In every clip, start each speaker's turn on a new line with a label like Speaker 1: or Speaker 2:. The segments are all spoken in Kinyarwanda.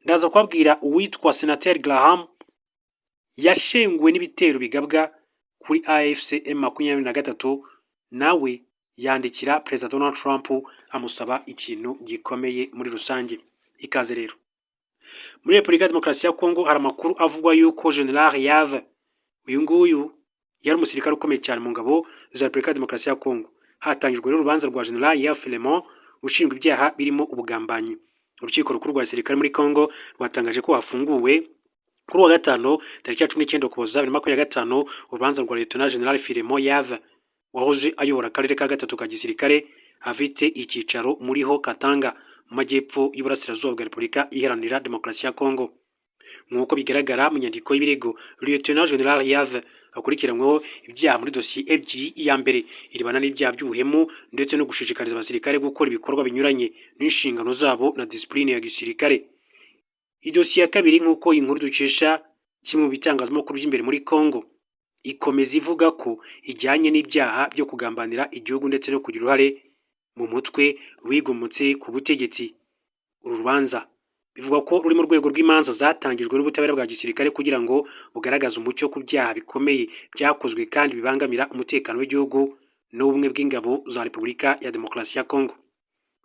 Speaker 1: ndaza kubabwira uwitwa Senateri Graham yashenguwe n'ibitero bigabwa kuri AFC M23, nawe yandikira Perezida Donald Trump amusaba ikintu gikomeye muri rusange. Ikaze rero. Muri Repubulika ya Demokarasi ya Kongo hari amakuru avugwa yuko General Yave, uyu nguyu yari umusirikare ukomeye cyane mu ngabo za Repubulika ya Demokarasi ya Kongo, hatangijwe rero urubanza rwa General Yave Filemon ushinjwa ibyaha birimo ubugambanyi. Urukiko rukuru rwa gisirikare muri Kongo rwatangaje ko hafunguwe kuri wa gatanu tariki ya 19 Ukuboza 2025 urubanza rwa Lieutenant General Filemon Yave wahoze ayobora akarere ka gatatu ka gisirikare afite icyicaro muri ho Katanga mu majyepfo y'uburasirazuba bwa Repubulika Iharanira Demokarasi ya Kongo. Nk'uko bigaragara mu nyandiko y'ibirego, Lieutenant General Yave akurikiranyweho ibyaha muri dosiye ebyiri. Iya mbere iribana n'ibyaha by'ubuhemu ndetse no gushishikariza abasirikare gukora ibikorwa binyuranye n'inshingano zabo na discipline ya gisirikare. Idosiye ya kabiri nk'uko inkuru dukesha kimwe mu bitangazamakuru by'imbere muri Kongo ikomeza ivuga ko ijyanye n'ibyaha byo kugambanira igihugu ndetse no kugira uruhare mu mutwe wigomotse ku butegetsi. Uru rubanza bivugwa ko ruri mu rwego rw'imanza zatangijwe n'ubutabera bwa gisirikare kugira ngo bugaragaze umucyo ku byaha bikomeye byakozwe kandi bibangamira umutekano w'igihugu n'ubumwe bw'ingabo za Repubulika ya Demokarasi ya Kongo.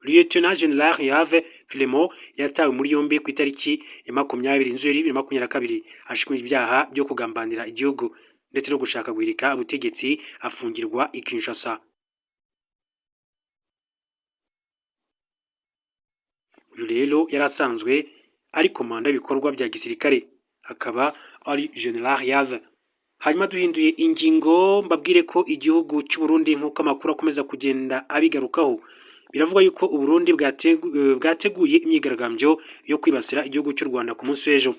Speaker 1: Lieutenant General Yave Filemon yatawe muri yombi ku itariki ya 20 Nzeri 2022 ashinjwa ibyaha byo kugambanira igihugu ndetse no gushaka guhirika ubutegetsi, afungirwa i Kinshasa. Uyu rero yarasanzwe ari komanda y'ibikorwa bya gisirikare, akaba ari General Yave. Hanyuma duhinduye ingingo, mbabwire ko igihugu cy'u Burundi nk'uko amakuru akomeza kugenda abigarukaho, biravuga yuko u Burundi bwateguye imyigaragambyo yo kwibasira igihugu cy'u Rwanda ku munsi w'ejo.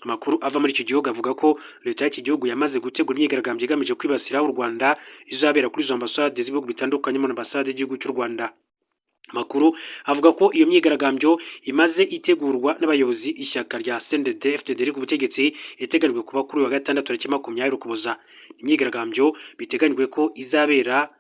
Speaker 1: Amakuru ava muri iki gihugu avuga ko leta y'iki gihugu yamaze gutegura imyigaragambyo igamije kwibasira u Rwanda izabera kuri izo ambasade z'ibihugu bitandukanye, muri ambasade y'igihugu cy'u Rwanda. Amakuru avuga ko iyo myigaragambyo imaze itegurwa n'abayobozi ishyaka rya CNDD-FDD ku butegetsi, iteganyijwe kuba kuri wa gatandatu tariki 20 Ukuboza. Imyigaragambyo biteganyijwe ko izabera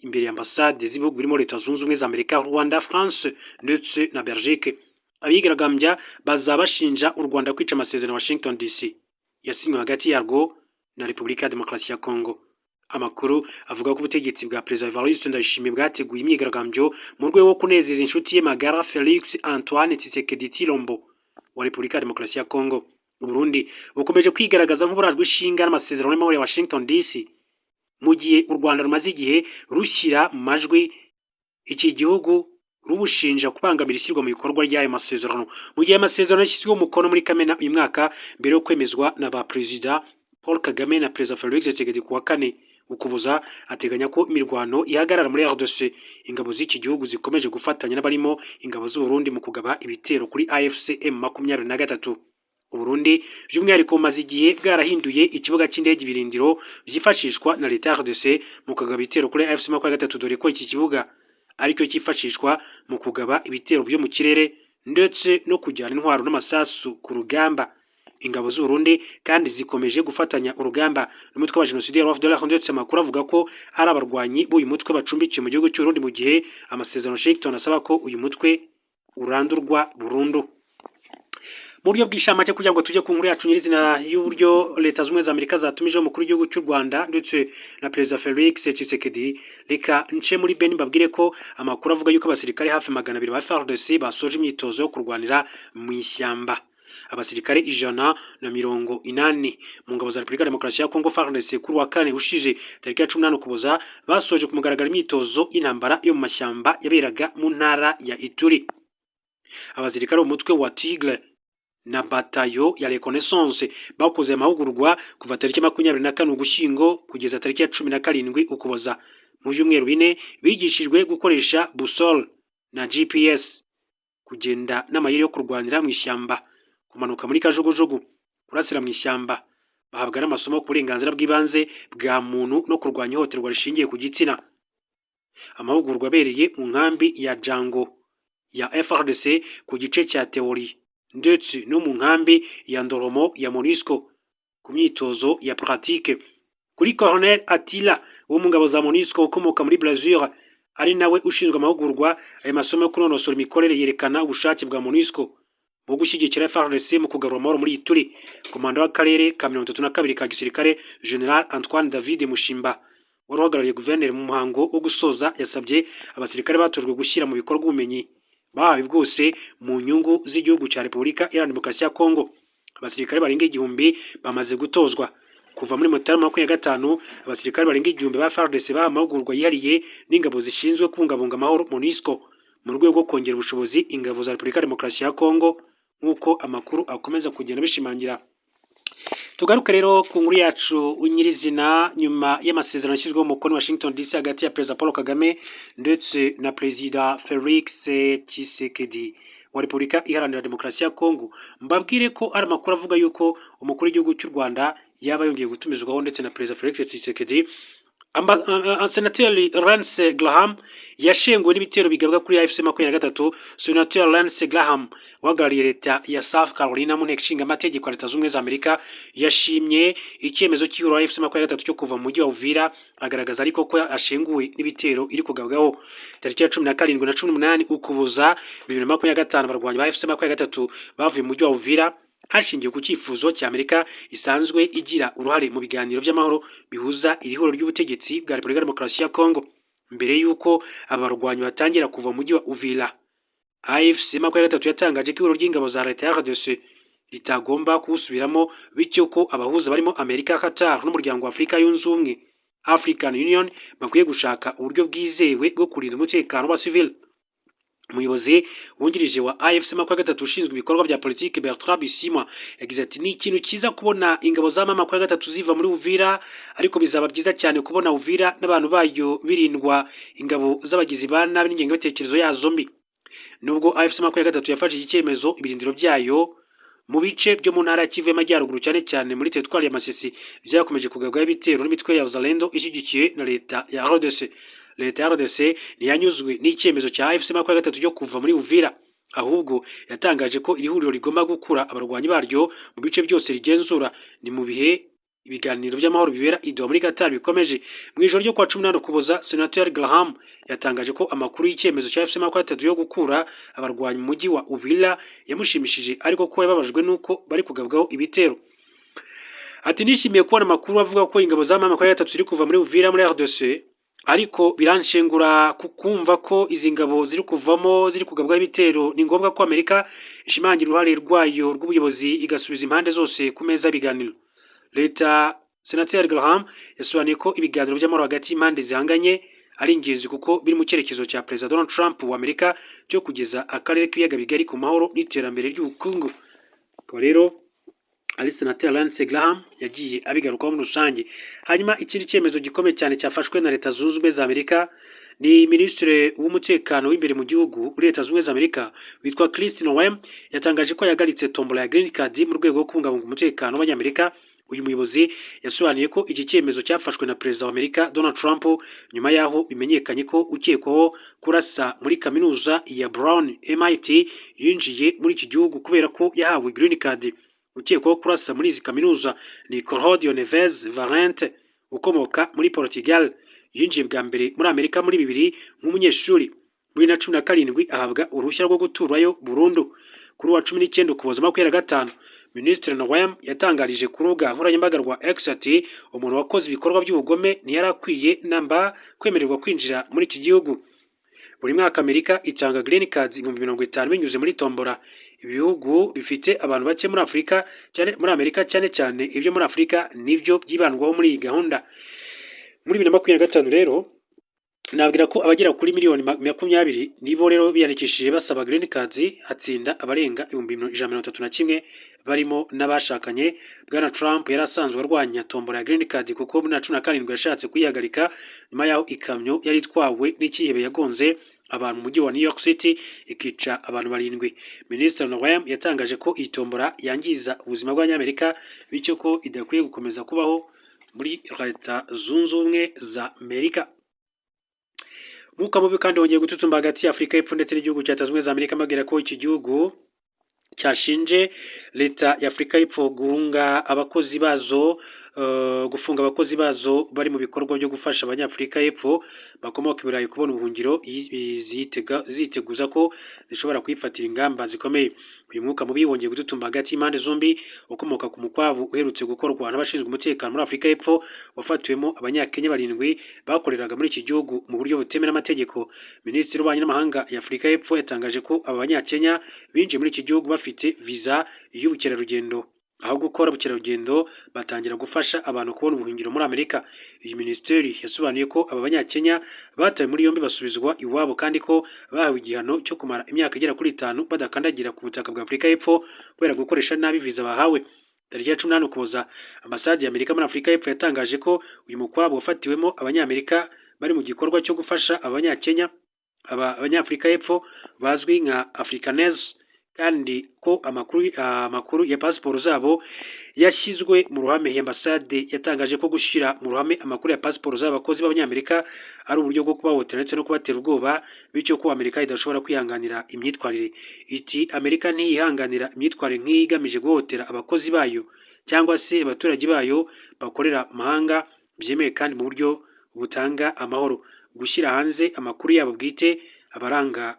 Speaker 1: imbere y'ambasade z'ibihugu birimo Leta Zunze Ubumwe za Amerika, Rwanda, France ndetse na Belgique. Abigaragambya bazabashinja u Rwanda kwica amasezerano ya Washington DC yasinywe hagati yarwo na Repubulika ya Demokarasi ya Kongo. Amakuru avuga ko ubutegetsi bwa Perezida Evariste Ndayishimiye bwateguye imyigaragambyo mu rwego rwo kunezeza inshuti ye magara Felix Antoine Tshisekedi Tshilombo wa Repubulika ya Demokarasi ya Kongo. U Burundi bukomeje kwigaragaza nk'uburajwe ishinga n'amasezerano y'amahoro ya Washington DC, mu gihe u Rwanda rumaze igihe rushyira mu majwi iki gihugu rubushinja kubangamira ishyirwa mu bikorwa ry'ayo masezerano. Mu gihe amasezerano yashyizweho umukono muri Kamena uyu mwaka mbere yo kwemezwa na ba Perezida Paul Kagame na Perezida Felix Tshisekedi ku wa 4 Ukuboza, ateganya ko imirwano ihagarara muri RDC. Ingabo z'iki gihugu zikomeje gufatanya n'abarimo ingabo z'u Burundi mu kugaba ibitero kuri AFC M23. U Burundi by'umwihariko maze igihe bwarahinduye ikibuga cy'indege ibirindiro byifashishwa na leta ya RDC mu kugaba ibitero kuri AFC M23, dore ko iki kibuga aricyo cyifashishwa mu kugaba ibitero byo mu kirere ndetse no kujyana intwaro n'amasasu ku rugamba. Ingabo z'u Burundi kandi zikomeje gufatanya urugamba n'umutwe wa Genocide wa FDLR, ndetse amakuru avuga ko ari abarwanyi b'uyu mutwe bacumbikiye mu gihugu cy'u Burundi, mu gihe amasezerano Washington asaba ko uyu mutwe urandurwa burundu. Mu buryo bw'ishamake kugira ngo tujye ku nkuru yacu nyirizina y'uburyo Leta Zunze Ubumwe za Amerika zatumijeho umukuru w'igihugu cy'u Rwanda ndetse na Perezida Felix Tshisekedi, reka nce muri Beni mbabwire ko amakuru avuga yuko abasirikare hafi 200 ba FARDC basoje imyitozo yo kurwanira mu ishyamba. Abasirikare 180 mu ngabo za Repubulika ya Demokarasi ya Kongo FARDC kuri wa 4 ushize tariki ya 18 Ukuboza basoje ku mugaragaro imyitozo y'intambara yo mu mashyamba yaberaga mu ntara ya Ituri. Abasirikare umutwe wa Tigre na batayo ya Reconnaissance bakoze amahugurwa kuva tariki 24 Ugushyingo kugeza tariki ya 17 Ukuboza. Mu byumweru 4 bigishijwe gukoresha busol na GPS, kugenda n'amayeri yo kurwanira mu ishyamba, kumanuka muri kajugujugu, kurasira mu ishyamba. Bahabwa n'amasomo ku burenganzira bw'ibanze bwa muntu no kurwanya ihohoterwa rishingiye ku gitsina. Amahugurwa abereye mu nkambi ya Jango ya FARDC ku gice cya teori ndetse no mu nkambi ya Ndoromo ya MONUSCO ku myitozo ya pratique. Kuri Colonel Attila wo mu ngabo za MONUSCO ukomoka muri Brazil, ari nawe ushinzwe amahugurwa, aya masomo yo kunonosora imikorere yerekana ubushake bwa MONUSCO mu gushyigikira FARDC mu kugarura amahoro muri Ituri. Komanda w'akarere ka 32 ka gisirikare General Antoine David Mushimba wari uhagarariye guverineri mu muhango wo gusoza yasabye abasirikare batojwe gushyira mu bikorwa ubumenyi bahawe bwose mu nyungu z'igihugu cya Repubulika Iharanira Demokarasi ya Kongo. Abasirikare barenga igihumbi bamaze gutozwa. Kuva muri Mutarama 2025 abasirikare barenga igihumbi ba FARDC bahawe amahugurwa yihariye n'ingabo zishinzwe kubungabunga amahoro MONUSCO mu rwego rwo kongera ubushobozi ingabo za Repubulika ya Demokarasi ya Kongo nk'uko amakuru akomeza kugenda bishimangira. Tugaruke rero ku nkuru yacu nyirizina nyuma y'amasezerano yashyizweho umukono Washington DC hagati ya Perezida Paul Kagame ndetse na Perezida Felix Tshisekedi wa Repubulika Iharanira Demokarasi ya Kongo. Mbabwire ko ari amakuru avuga yuko umukuru w'igihugu cy'u Rwanda yaba yongeye gutumizwaho ndetse na Perezida Felix Tshisekedi. Senateri Lance Graham yashenguwe n'ibitero bigabwa kuri AFC 23. Senateri Lance Graham wahagarariye leta ya South Carolina mu nteko ishinga amategeko ya Leta Zunze Ubumwe za Amerika yashimye icyemezo cy'ihuriro AFC 23 cyo kuva mu mujyi wa Uvira, agaragaza ariko ko ashenguwe n'ibitero iri kugabwaho. Tariki ya 17 na 18 Ukuboza 2025 abarwanyi ba AFC 23 bavuye mu mujyi wa Uvira hashingiwe ku cyifuzo cya Amerika isanzwe igira uruhare mu biganiro by'amahoro bihuza irihoro ry'ubutegetsi bwa Repubulika ya Demokarasi ya Kongo. Mbere yuko abarwanyi batangira kuva mu mujyi wa Uvira, AFC 23 yatangaje ko ihuriro ry'ingabo za leta ya RDC litagomba kuwusubiramo, bityo ko abahuza barimo Amerika, Qatar n'umuryango wa Afurika yunze ubumwe African Union bakwiye gushaka uburyo bwizewe bwo kurinda umutekano wa civil. Umuyobozi wungirije wa AFC 23 ushinzwe ibikorwa bya politiki Bertrand Bisimwa yagize ati ni ikintu cyiza kubona ingabo za mama 23 ziva muri Uvira, ariko bizaba byiza cyane kubona Uvira n'abantu bayo birindwa ingabo z'abagizi ba nabi n'ingengabitekerezo yazo mbi. Nubwo AFC 23 yafashe iki cyemezo, ibirindiro byayo mu bice byo mu ntara ya Kivu y'Amajyaruguru cyane cyane muri teritwari ya Masisi byakomeje kugabwaho ibitero n'imitwe ya Zalendo ishyigikiye na leta ya RDC. Leta ya RDC ntiyanyuzwe n'icyemezo cya AFC 23 cyo kuva muri Uvira, ahubwo yatangaje ko iri huriro rigomba gukura abarwanyi baryo mu bice byose rigenzura. Ni mu bihe ibiganiro by'amahoro bibera i Doha muri Qatar bikomeje. Mu ijoro ryo kwa 18 Ukuboza, Senator Graham yatangaje ko amakuru y'icyemezo cya AFC 23 yo gukura abarwanyi mu mujyi wa Uvira yamushimishije, ariko ko yababajwe nuko bari kugabwaho ibitero. Ati nishimiye kubona amakuru avuga ko ingabo za mama 23 ziri kuva muri Uvira muri RDC, ariko biranshengura kukumva ko izi ngabo ziri kuvamo ziri kugabwaho ibitero. Ni ngombwa ko Amerika ishimangira uruhare rwayo rw'ubuyobozi igasubiza impande zose ku meza y'ibiganiro. Leta Senator Graham yasobanuye ko ibiganiro by'amahoro hagati y'impande zihanganye ari ingenzi kuko biri mu cyerekezo cya Perezida Donald Trump wa Amerika cyo kugeza akarere k'ibiyaga bigari ku mahoro n'iterambere ry'ubukungu. Ko rero ari Senator Lance Graham yagiye abigarukaho muri rusange. Hanyuma ikindi cyemezo gikomeye cyane cyafashwe na Leta Zunze Ubumwe za Amerika ni Minisitiri w'umutekano w'imbere mu gihugu muri Leta Zunze Ubumwe za Amerika witwa Chris Noem yatangaje ko yagaritse tombola ya green card mu rwego rwo kubungabunga umutekano w'Abanyamerika. Uyu muyobozi yasobanuye ko iki cyemezo cyafashwe na Perezida wa Amerika Donald Trump nyuma yaho bimenyekanye ko ukekwaho kurasa muri kaminuza ya Brown MIT yinjiye muri iki gihugu kubera ko yahawe green card. Ukekwaho kurasa muri izi kaminuza ni Claudio Neves Valente ukomoka muri Portugal, yinjiye bwa mbere muri Amerika muri 2000 nk'umunyeshuri. Muri 2017 ahabwa uruhushya rwo guturayo burundu. Kuri wa 19 Ukuboza 2025 Minisitiri Noem yatangarije ku rubuga nkoranyambaga rwa X ati umuntu wakoze ibikorwa by'ubugome ntiyarakwiye namba kwemererwa kwinjira muri iki gihugu. Buri mwaka Amerika itanga green cards 50,000 binyuze muri tombora. Ibihugu bifite abantu bake muri Afurika cyane muri Amerika cyane cyane ibyo muri Afurika nibyo byibandwaho muri iyi gahunda. Muri 2025 rero nabwira ko abagera kuri miliyoni 20 nibo rero biyandikishije basaba green cards, hatsinda abarenga 131 barimo n'abashakanye. Bwana Trump yarasanzwe arwanya tombora ya green card kuko muri 2017 yashatse kuyihagarika nyuma yaho ikamyo yari itwawe n'ikihebe yagonze abantu mu mujyi wa New York City ikica abantu 7. Minisitiri Noem yatangaje ko iyi tombora yangiza ubuzima bw'Abanyamerika bityo ko idakwiye gukomeza kubaho muri Leta Zunze Ubumwe za Amerika. Mwuka mubi kandi wongeye gututumba hagati ya Afurika y'Epfo ndetse n'igihugu cya Leta Zunze Ubumwe za Amerika, amabwira ko iki gihugu cyashinje leta ya Afurika y'Epfo guhunga abakozi bazo gufunga abakozi bazo bari mu bikorwa byo gufasha abanyafurika y'Epfo bakomoka i Burayi kubona ubuhungiro, ziteguza ko zishobora kwifatira ingamba zikomeye. Uyu mwuka mubi wongeye gututumba hagati y'impande zombi ukomoka ku mukwabu uherutse gukorwa n'abashinzwe umutekano muri Afurika y'Epfo wafatiwemo Abanyakenya 7 bakoreraga muri iki gihugu mu buryo butemewe n'amategeko. Minisitiri w'Ububanyi n'Amahanga ya Afurika y'Epfo yatangaje ko aba Banyakenya binjiye muri iki gihugu bafite viza y'ubukerarugendo. Aho gukora ubukerarugendo batangira gufasha abantu kubona ubuhungiro muri Amerika. Iyi minisiteri yasobanuye ko aba Banyakenya batawe muri yombi basubizwa iwabo kandi ko bahawe igihano cyo kumara imyaka igera kuri 5 badakandagira ku butaka bwa Afurika y'Epfo kubera gukoresha nabi viza bahawe. Tariki ya 18 Ukuboza, ambasade ya Amerika muri Afurika y'Epfo yatangaje ko uyu mukwabo wafatiwemo Abanyamerika bari mu gikorwa cyo gufasha Abanyafurika y'Epfo bazwi nka Afrikaners, kandi ko amakuru ya pasiporo zabo yashyizwe mu ruhame. Ambasade yatangaje ko gushyira mu ruhame amakuru ya pasiporo z'abakozi b'Abanyamerika ari uburyo bwo kubahotera ndetse no kubatera ubwoba, bityo ko Amerika idashobora kwihanganira imyitwarire. Iti Amerika ntiyihanganira imyitwarire nk'iyi igamije guhotera abakozi bayo cyangwa se abaturage bayo bakorera mahanga byemeye kandi mu buryo butanga amahoro. Gushyira hanze amakuru yabo bwite abaranga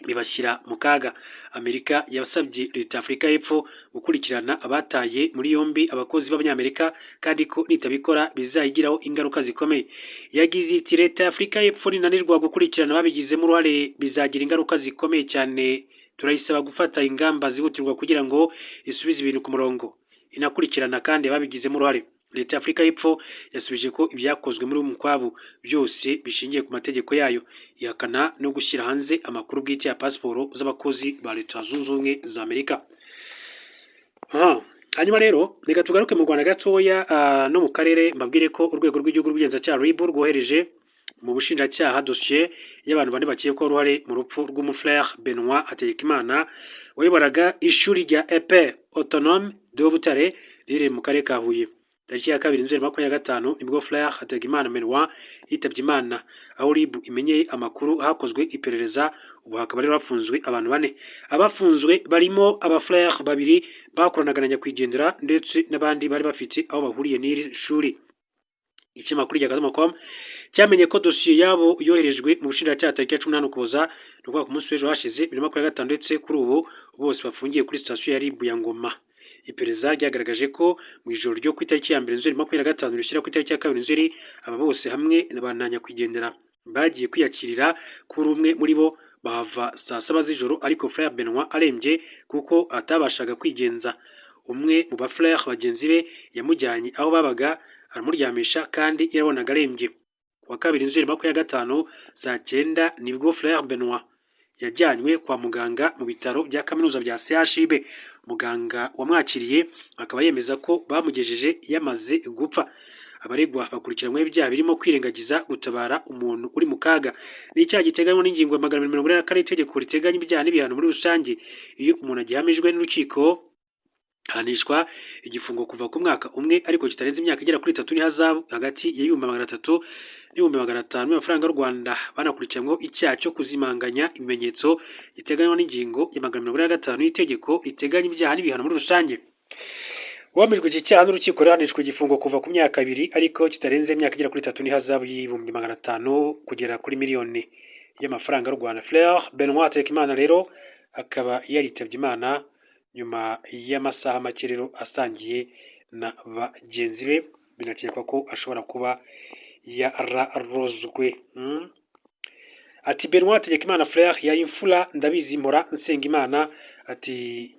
Speaker 1: bibashyira mu kaga. Amerika yasabye leta ya Afurika y'Epfo gukurikirana abataye muri yombi abakozi b'Abanyamerika kandi ko nitabikora bizayigiraho ingaruka zikomeye. Yagize iti leta ya Afurika y'Epfo ninanirwa gukurikirana babigizemo uruhare bizagira ingaruka zikomeye cyane. Turayisaba gufata ingamba zihutirwa kugira ngo isubize ibintu ku murongo, inakurikirana kandi babigizemo uruhare. Leta ya Afurika y'Epfo yasubije ko ibyakozwe muri mukwabu byose bishingiye ku mategeko yayo, ihakana no gushyira hanze amakuru bwite ya pasiporo z'abakozi ba Leta Zunze Ubumwe za Amerika. Hanyuma rero reka tugaruke mu Rwanda gatoya no mu karere mbabwire ko urwego rw'igihugu rw'ubugenzacyaha RIB rwohereje mu bushinjacyaha dosiye y'abantu 4 bakekwaho uruhare mu rupfu rw'umufrère Benoît Hategekimana wayoboraga ishuri rya EP Autonome de Butare riri mu karere ka Huye. Tariki ya 2 Nzeri 2025 nibwo Frère Hategekimana Benoît yitabye Imana. Aho RIB imenyeye amakuru hakozwe iperereza, ubu hakaba rero bafunzwe abantu 4. Abafunzwe barimo abafrère 2 bakoranaga na nyakwigendera ndetse n'abandi bari bafite aho bahuriye n'iri shuri. Ikinyamakuru Igihe.com cyamenye ko dosiye yabo yoherejwe mu bushinjacyaha tariki ya 18 Ukuboza n'ubwo ku munsi w'ejo hashize 2025 ndetse kuri ubu bose bafungiye kuri sitasiyo ya RIB ya Ngoma. Iperereza ryagaragaje ko mu ijoro ryo ku itariki ya 1 Nzeri 2025 rishyira ku itariki ya 2 Nzeri aba bose hamwe bananya kwigendera bagiye kwiyakirira kuri umwe muri bo bahava saa 7 z'ijoro, ariko Frère Benoît arembye kuko atabashaga kwigenza. Umwe mu bafrère bagenzi be yamujyanye aho babaga aramuryamisha kandi yarabonaga arembye. Ku wa 2 Nzeri 2025 saa 9 nibwo Frère Benoît yajyanywe kwa muganga mu bitaro bya kaminuza bya CHUB. Muganga wamwakiriye akaba yemeza ko bamugejeje yamaze gupfa. Abaregwa bakurikiranyweho ibyaha birimo kwirengagiza gutabara umuntu uri mu kaga. Ni icyaha giteganywa n'ingingo ya 144 itegeko riteganya ibyaha n'ibihano muri rusange. Iyo umuntu agihamijwe n'urukiko hanishwa igifungo kuva ku mwaka umwe ariko kitarenze imyaka igera kuri 3 n'ihazabu hagati ya 300 n'F500 y'amafaranga y'u Rwanda. Banakurikiranyweho icyaha cyo kuzimanganya ibimenyetso giteganywa n'ingingo ya 145 y'itegeko riteganya ibyaha n'ibihano muri rusange. Uwamijwe iki cyaha n'urukiko ruhanishwa igifungo kuva ku myaka 2 ariko kitarenze imyaka igera kuri 3 n'ihazabu y'ibihumbi 500 kugera kuri miliyoni y'amafaranga y'u Rwanda. Frère Benoît Hategekimana rero akaba yaritabye Imana nyuma y'amasaha make rero asangiye na bagenzi be. Binakekwa ko ashobora kuba yararozwe. Ati Benoît Hategekimana Frère yari imfura, ndabizi mpora nsenga Imana. Ati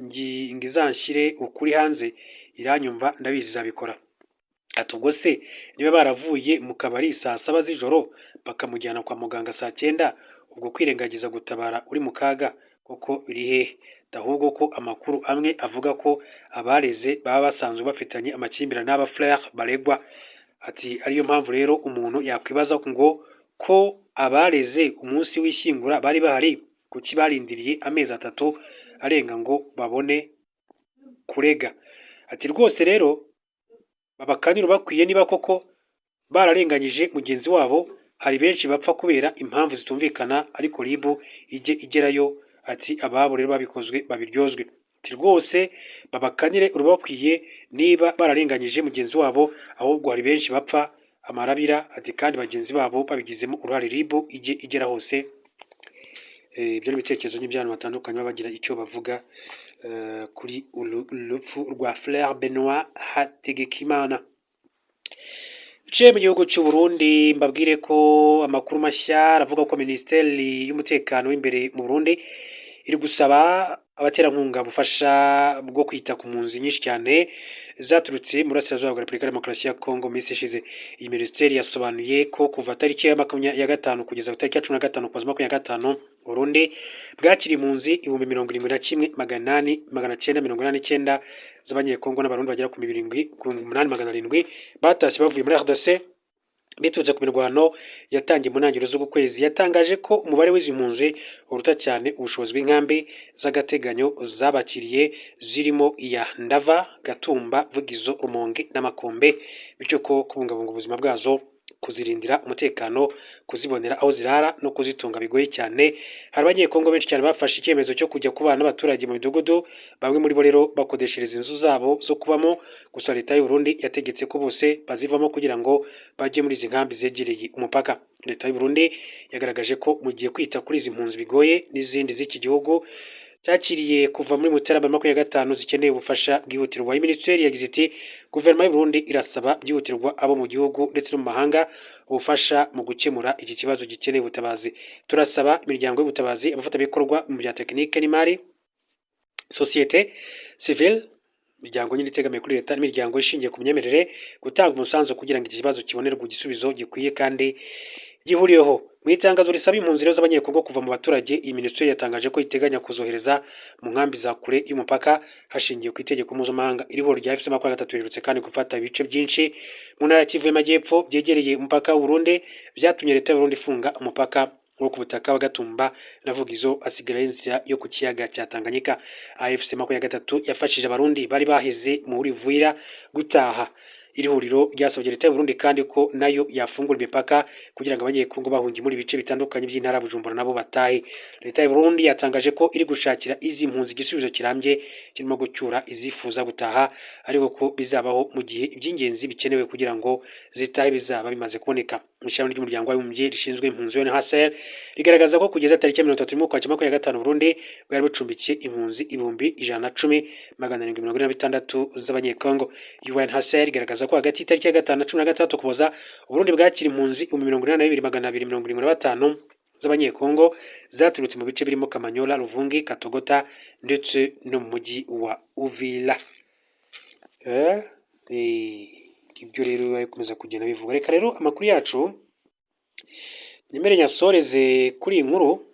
Speaker 1: ngizanshyire ukuri hanze, iranyumva ndabizi zabikora. Ati ubwo se niba baravuye mu kabari saa 7 z'ijoro bakamujyana kwa muganga saa 9, ubwo kwirengagiza gutabara uri mu kaga koko biri hehe? Ahubwo ko amakuru amwe avuga ko abareze baba basanzwe bafitanye amakimbirane n'aba frère baregwa. Ati ariyo mpamvu rero umuntu yakwibaza ngo ko abareze umunsi w'ishyingura bari bahari, kuki barindiriye amezi 3 arenga ngo babone kurega? Ati rwose rero babakanira bakwiye niba koko bararenganyije mugenzi wabo. Hari benshi bapfa kubera impamvu zitumvikana ariko RIB ijye igerayo. Ati ababo rero babikozwe babiryozwe. rwose babakanire urubakwiye niba bararenganyije mugenzi wabo ahubwo hari benshi bapfa amarabira ati kandi bagenzi babo babigizemo uruhare ribu ijye igera hose. Ibyo ni ibitekerezo by'abantu batandukanye baba bagira icyo bavuga kuri urupfu rwa Frère Benoît Hategekimana. Mu gihugu cy'u Burundi mbabwire ko amakuru mashya aravuga ko Minisiteri y'umutekano w'imbere mu Burundi iri gusaba abaterankunga bufasha bwo kwita ku mpunzi nyinshi cyane zaturutse mu burasirazuba bwa Repubulika ya Demokarasi ya Kongo minsi ishize. Iyi minisiteri yasobanuye ko kuva tariki ya 25 kugeza tariki ya 15 kwa 2025 Burundi bwakiri impunzi 71,889 z'abanyekongo n'abarundi bagera ku 8,700 batashye bavuye muri RDC biturutse ku mirwano yatangiye mu ntangiriro z'uku kwezi. Yatangaje ko umubare w'izi mpunzi uruta cyane ubushobozi bw'inkambi z'agateganyo zabakiriye zirimo iya Ndava, Gatumba, Vugizo, Rumonge n'Amakombe, bityo ko kubungabunga ubuzima bwazo, kuzirindira umutekano, kuzibonera aho zirara no kuzitunga bigoye cyane. Hari abanyekongo benshi cyane bafashe icyemezo cyo kujya kubana n'abaturage mu midugudu, bamwe muri bo rero bakodeshereza inzu zabo zo kubamo. Gusa leta y'u Burundi yategetse ko bose bazivamo kugira ngo bajye muri izi nkambi zegereye umupaka. Leta y'u Burundi yagaragaje ko mu gihe kwita kuri izi mpunzi bigoye n'izindi z'iki gihugu cyakiriye kuva muri Mutarama 25 zikeneye ubufasha bwihutirwa. Minisiteri yagize iti guverinoma y'u Burundi irasaba byihutirwa abo mu gihugu ndetse no mu mahanga ubufasha mu gukemura iki kibazo gikeneye ubutabazi. Turasaba imiryango y'ubutabazi, abafatanyabikorwa mu bya tekinike n'imari, sosiyete civile, imiryango nyine itegamiye kuri leta n'imiryango ishingiye ku myemerere gutanga umusanzu kugira ngo iki kibazo kibonerwe igisubizo gikwiye kandi gihuriyeho. Mu itangazo risaba impunzi z'abanyekongo kuva mu baturage, iyi minisiteri yatangaje ko iteganya kuzohereza mu nkambi za kure y'umupaka hashingiwe ku itegeko mpuzamahanga. Iri huriro rya FC23 riherutse kandi gufata ibice byinshi mu ntara ya Kivu y'Amajyepfo byegereye umupaka w'u Burundi, byatumye leta y'u Burundi ifunga umupaka wo ku butaka wa Gatumba na Vugizo asigara inzira yo ku kiyaga cya Tanganyika. AFC23 yafashije abarundi bari baheze muri Uvira gutaha. Iri huriro ryasabye leta y'u Burundi kandi ko nayo yafungura imipaka kugira ngo abanyekongo bahungiye muri bice bitandukanye by'intara Bujumbura nabo batahe. Leta y'u Burundi yatangaje ko iri gushakira izi mpunzi igisubizo kirambye kirimo gucyura izifuza gutaha, ariko ko bizabaho mu gihe iby'ingenzi bikenewe kugira ngo zitahe bizaba bimaze kuboneka. Ishami ry'umuryango w'abibumbye rishinzwe impunzi UNHCR rigaragaza ko kugeza tariki ya 31/25 Burundi bwari bucumbikiye impunzi 110,746 z'abanyekongo. UNHCR igaragaza ko hagati y'itariki ya 5 na 16 Ukuboza Burundi bwakira impunzi 82,275 z'abanyekongo zaturutse mu bice birimo Kamanyola, Ruvungi, Katogota ndetse no mu mujyi wa Uvira. Ibyo rero bakomeza kugenda bivuga. Reka rero amakuru yacu nyemere nyasoreze kuri iyi nkuru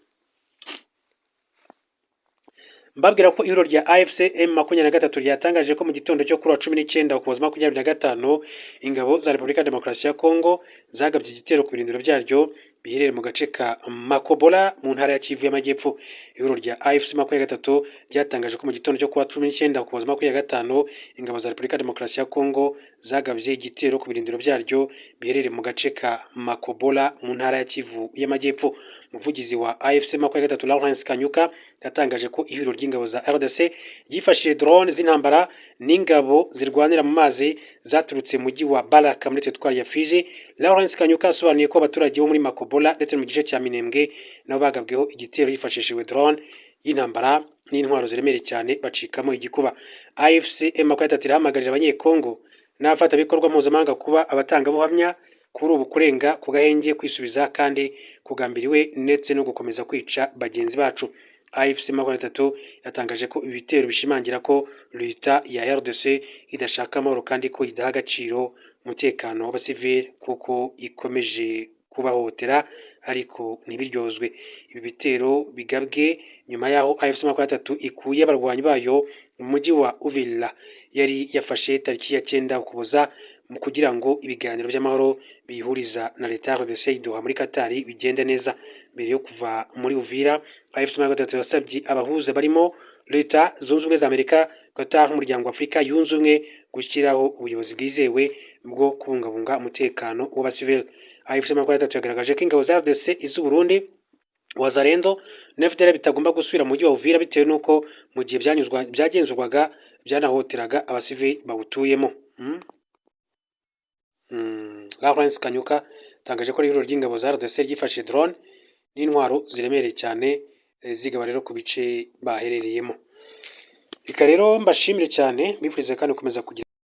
Speaker 1: mbabwira ko ihuriro rya AFC M23 ryatangaje ko mu gitondo cyo kuri 19 Ukuboza 2025 ingabo za Repubulika ya Demokarasi ya Kongo zagabye igitero ku birindiro byaryo biherereye mu gace ka Makobola mu ntara ya Kivu y'Amajyepfo. Ihuriro rya AFC M23 ryatangaje ko mu gitondo cyo kuri 19 Ukuboza 2025 ingabo za Repubulika ya Demokarasi ya Kongo zagabye igitero ku birindiro byaryo biherereye mu gace ka Makobola mu ntara ya Kivu y'Amajyepfo. Umuvugizi wa AFC M23 Lawrence Kanyuka yatangaje ko ihuriro ry'ingabo za RDC ryifashishije drone z'intambara n'ingabo zirwanira mu mazi zaturutse mu mujyi wa Baraka muri teritwari ya Fizi. Lawrence Kanyuka asobanuye ko abaturage bo muri Makobola ndetse mu gice cya Minembwe nabo bagabweho igitero hifashishijwe drone y'intambara n'intwaro ziremereye cyane bacikamo igikuba. AFC M23 irahamagarira abanyekongo n'abafatabikorwa mpuzamahanga kuba abatangabuhamya kuri ubu kurenga ku gahenge, kwisubiza kandi kugambiriwe ndetse no gukomeza kwica bagenzi bacu. AFC M23 yatangaje ko ibitero bishimangira ko leta ya RDC idashaka amahoro kandi ko idaha agaciro umutekano w'abasivili kuko ikomeje kubahohotera ariko ntibiryozwe. Ibi bitero bigabwe nyuma yaho AFC M23 ikuye abarwanyi bayo mu mujyi wa Uvira yari yafashe tariki ya 9 Ukuboza mu kugira ngo ibiganiro by'amahoro bihuriza na leta ya RDC Doha muri Qatar bigende neza. Mbere yo kuva muri Uvira, AFC M23 yasabye abahuza barimo leta zunze ubumwe za Amerika, Qatar, umuryango wa Afurika yunze ubumwe gushyiraho ubuyobozi bwizewe bwo kubungabunga umutekano w'abasivili. AFC M23 yagaragaje ko ingabo za RDC iz'u Burundi Wazalendo na FDLR bitagomba gusubira mu mujyi wa Uvira bitewe n'uko mu gihe byagenzurwaga byanahoteraga abasivili bawutuyemo. Lawrence Kanyuka tangaje ko ihuriro ry'ingabo za RDC ryifashishije drone n'intwaro ziremereye cyane zigaba rero ku bice baherereyemo. Reka rero mbashimire cyane, mbifurize kandi gukomeza kugira